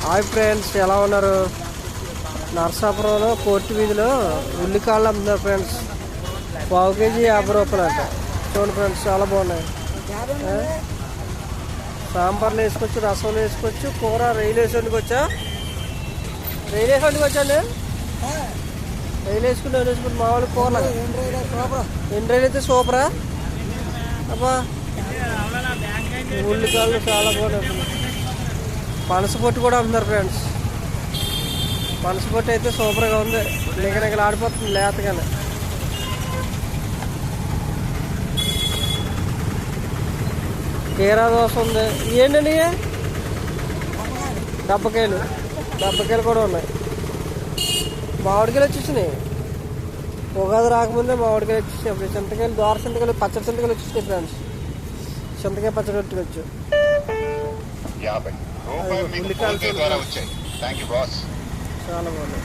Hi friends, ఎలా ఉన్నారు? నర్సాపురంలో court వీధిలో ఉల్లికాయలు అమ్ముతున్నారు ఫ్రెండ్స్. పావు కేజీ 50 రూపాయలు అంట. చూడండి ఫ్రెండ్స్, చాలా బాగున్నాయి. సాంబార్లో వేసుకోవచ్చు, రసంలో వేసుకోవచ్చు, కూర రొయ్యలు వేసి వండుకోవచ్చా? రొయ్యలు వేసి వండుకోవచ్చండి. రొయ్యలు వేసుకుంటే మామూలు కూర ఎన్ని రొయ్యలు అయితే సూపరా అబ్బా. ఉల్లికాయలు చాలా బాగున్నాయి. పనస పొట్టు కూడా అమ్ముతున్నారు ఫ్రెండ్స్. పనస పొట్టు అయితే సూపర్గా ఉంది, నిగనిగలు ఆడిపోతుంది లేతగానే. కీరా దోశ ఉంది. ఏంటండి దెబ్బకాయలు కూడా ఉన్నాయి. మామిడికాయలు వచ్చేసినాయి. ఉగాది రాకముందే మామిడికాయలు వచ్చేసినాయి. అప్పుడు చింతకాయలు, దోర చింతకాయలు, పచ్చడి చింతకాయలు వచ్చేసినాయి ఫ్రెండ్స్. చింతకాయ పచ్చడి పెట్టుకోవచ్చు. ఉల్లికాయలు చాలా బాగున్నాయి.